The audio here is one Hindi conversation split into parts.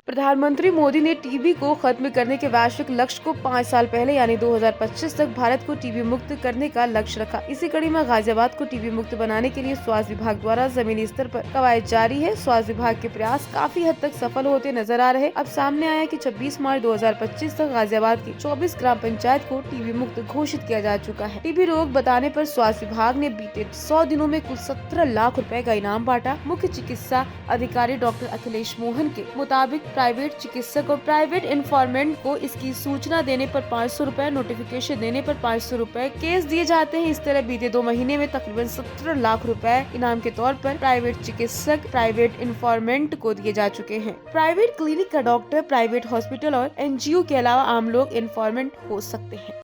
प्रधानमंत्री मोदी ने टीबी को खत्म करने के वैश्विक लक्ष्य को 5 साल पहले यानी 2025 तक भारत को टीबी मुक्त करने का लक्ष्य रखा। इसी कड़ी में गाजियाबाद को टीबी मुक्त बनाने के लिए स्वास्थ्य विभाग द्वारा जमीनी स्तर पर कवायद जारी है। स्वास्थ्य विभाग के प्रयास काफी हद तक सफल होते नजर आ रहे। अब सामने आया कि 26 मार्च 2025 तक गाजियाबाद की 24 ग्राम पंचायत को टीबी मुक्त घोषित किया जा चुका है। टीबी रोग बताने पर स्वास्थ्य विभाग ने बीते 100 दिनों में कुल 17 लाख रुपए का इनाम बांटा। मुख्य चिकित्सा अधिकारी डॉक्टर अखिलेश मोहन के मुताबिक प्राइवेट चिकित्सक और प्राइवेट इन्फॉर्मेंट को इसकी सूचना देने पर 500 रुपए, नोटिफिकेशन देने पर 500 रुपए केस दिए जाते हैं। इस तरह बीते 2 महीने में तकरीबन 17 लाख रुपए इनाम के तौर पर प्राइवेट चिकित्सक, प्राइवेट इन्फॉर्मेंट को दिए जा चुके हैं। प्राइवेट क्लिनिक का डॉक्टर, प्राइवेट हॉस्पिटल और एनजीओ के अलावा आम लोग इन्फॉर्मेंट हो सकते हैं।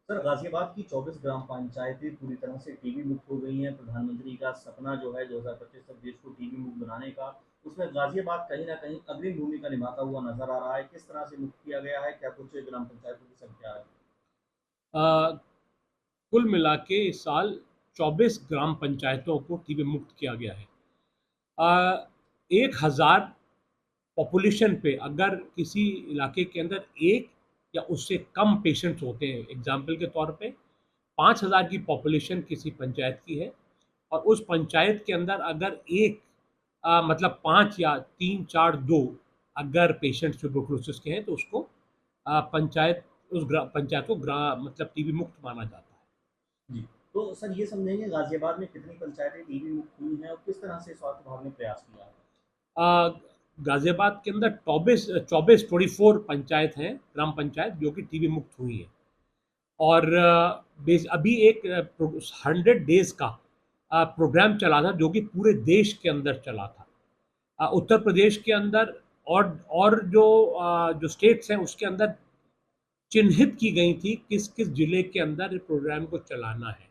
सर, गाजियाबाद की 24 ग्राम पंचायतें पूरी तरह से टीबी मुक्त हो गई हैं। प्रधानमंत्री का सपना जो है 2025 तक देश को टीबी मुक्त बनाने का, उसमें गाजियाबाद कहीं ना कहीं अग्रणी भूमिका निभाता हुआ नजर आ रहा है। किस तरह से मुक्त किया गया है, क्या कुछ ग्राम पंचायतों की संख्या है? अ, कुल मिला के इस साल 24 ग्राम पंचायतों को टीबी मुक्त किया गया है। 1000 पॉपुलेशन पे अगर किसी इलाके के अंदर एक या उससे कम पेशेंट्स होते हैं, एग्जाम्पल के तौर पे 5000 की पॉपुलेशन किसी पंचायत की है और उस पंचायत के अंदर अगर एक मतलब 5 या 3, 4, 2 अगर पेशेंट ट्यूबरकुलोसिस के हैं तो उसको पंचायत पंचायत को मतलब टीबी मुक्त माना जाता है। जी। तो सर, ये समझेंगे गाजियाबाद में कितनी पंचायतें टीबी मुक्त हुई हैं और किस तरह से स्वास्थ्य विभाग ने प्रयास किया है? अ, गाजियाबाद के अंदर 24 पंचायत हैं, ग्राम पंचायत जो कि टीबी मुक्त हुई है और अभी एक 100 डेज का प्रोग्राम चला था जो कि पूरे देश के अंदर चला था। उत्तर प्रदेश के अंदर और जो स्टेट्स हैं उसके अंदर चिन्हित की गई थी किस किस जिले के अंदर प्रोग्राम को चलाना है।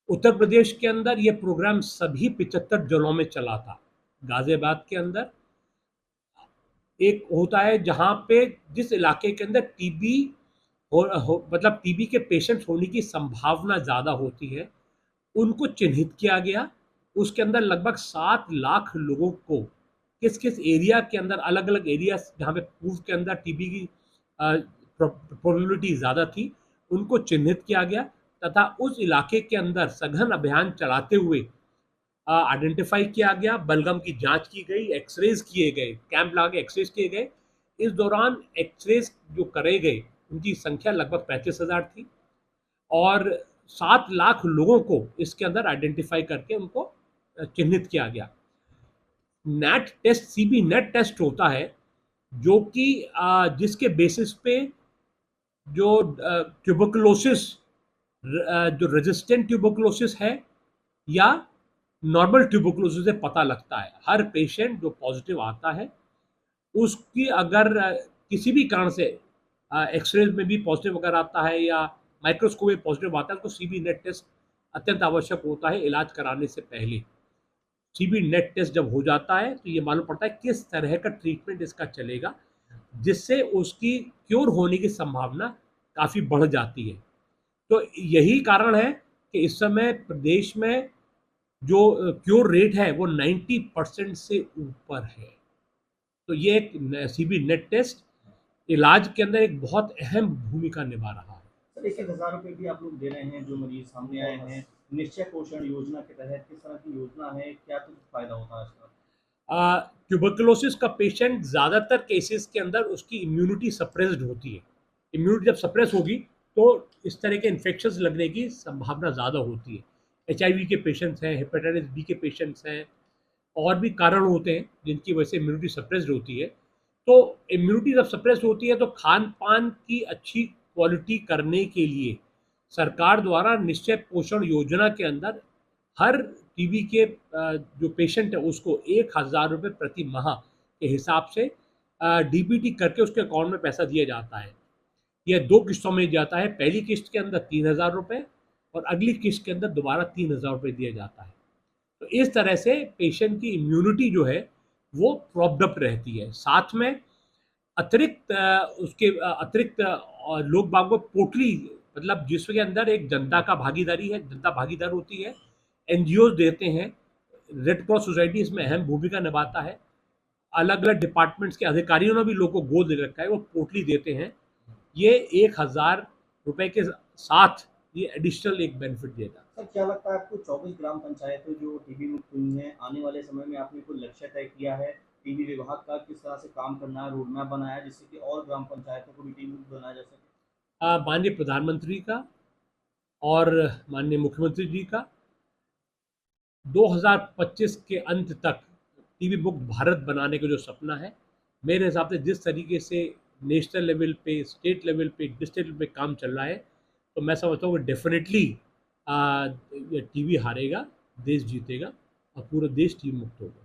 उत्तर प्रदेश के अंदर ये प्रोग्राम सभी 75 जिलों में चला था। गाजियाबाद के अंदर एक होता है जहाँ पे जिस इलाके के अंदर टीबी मतलब टीबी के पेशेंट्स होने की संभावना ज़्यादा होती है, उनको चिन्हित किया गया। उसके अंदर लगभग 7 लाख लोगों को किस किस एरिया के अंदर, अलग अलग एरिया जहाँ पे पूर्व के अंदर टीबी की प्रोबेबिलिटी ज़्यादा थी, उनको चिन्हित किया गया तथा उस इलाके के अंदर सघन अभियान चलाते हुए आइडेंटिफाई किया गया, बलगम की जांच की गई, एक्सरेज किए गए, कैंप लगा के एक्सरेज किए गए। इस दौरान एक्सरेज जो करे गए उनकी संख्या लगभग 35,000 थी और 7 लाख लोगों को इसके अंदर आइडेंटिफाई करके उनको चिन्हित किया गया। NET test, CB NET test होता है जो कि जिसके बेसिस पे जो ट्यूबरकुलोसिस, जो रेजिस्टेंट ट्यूबरकुलोसिस है या नॉर्मल ट्यूबरकुलोसिस से पता लगता है। हर पेशेंट जो पॉजिटिव आता है उसकी अगर किसी भी कारण से एक्सरे में भी पॉजिटिव अगर आता है या माइक्रोस्कोप में पॉजिटिव आता है तो सीबी नेट टेस्ट अत्यंत आवश्यक होता है इलाज कराने से पहले। सीबी नेट टेस्ट जब हो जाता है तो ये मालूम पड़ता है किस तरह का ट्रीटमेंट इसका चलेगा, जिससे उसकी क्योर होने की संभावना काफ़ी बढ़ जाती है। तो यही कारण है कि इस समय प्रदेश में जो क्योर रेट है वो 90% से ऊपर है। तो ये एक सीबी नेट टेस्ट इलाज के अंदर एक बहुत अहम भूमिका निभा रहा है। सर, 1,000 रुपये भी आप लोग दे रहे हैं जो मरीज सामने आए हैं निश्चय पोषण योजना के तहत, किस तरह की योजना है, क्या कुछ फायदा होता है इसका? ट्यूबरकुलोसिस का पेशेंट ज़्यादातर केसेस के अंदर उसकी इम्यूनिटी सप्रेस्ड होती है। इम्यूनिटी जब सप्रेस होगी तो इस तरह के इन्फेक्शंस लगने की संभावना ज़्यादा होती है। HIV के पेशेंट्स हैं, हेपेटाइटिस बी के पेशेंट्स हैं, और भी कारण होते हैं जिनकी वजह से इम्यूनिटी सप्रेस्ड होती है। तो इम्यूनिटी जब सप्रेस्ड होती है तो खान-पान की अच्छी क्वालिटी करने के लिए सरकार द्वारा निश्चय पोषण योजना के अंदर हर टीबी के जो पेशेंट है उसको 1,000 रुपये प्रति माह के हिसाब से डीबीटी करके उसके अकाउंट में पैसा दिया जाता है। यह 2 किस्तों में जाता है। पहली किस्त के अंदर 3,000 रुपये और अगली किस्त के अंदर दोबारा 3,000 रुपये दिया जाता है। तो इस तरह से पेशेंट की इम्यूनिटी जो है वो प्रॉप्ड अप रहती है। साथ में उसके अतिरिक्त लोग बाग को पोटली, मतलब जिसके अंदर एक जनता का भागीदारी है, जनता भागीदार होती है, एनजीओ देते हैं, रेड क्रॉस सोसाइटी इसमें अहम भूमिका निभाता है अलग अलग डिपार्टमेंट्स के अधिकारियों ने भी लोगों को गोद ले रखा है, वो पोटली देते हैं। ये 1,000 रुपए के साथ ये एडिशनल एक बेनिफिट देगा। सर क्या लगता है आपको 24 ग्राम पंचायतें जो टीबी मुक्त हुई हैं, आने वाले समय में आपने कोई लक्ष्य तय किया है टीबी विभाग का, किस तरह से काम करना है, रोड मैप बनाया है जिससे कि और ग्राम पंचायतों को भी टीबी मुक्त बनाया जा सके? माननीय प्रधानमंत्री का और माननीय मुख्यमंत्री जी का 2025 के अंत तक टीबी मुक्त भारत बनाने का जो सपना है, मेरे हिसाब से जिस तरीके से नेशनल लेवल पे, स्टेट लेवल पे, डिस्ट्रिक्ट लेवल पे काम चल रहा है, तो मैं समझता हूँ कि डेफिनेटली टीबी हारेगा, देश जीतेगा और पूरा देश टीबी मुक्त होगा।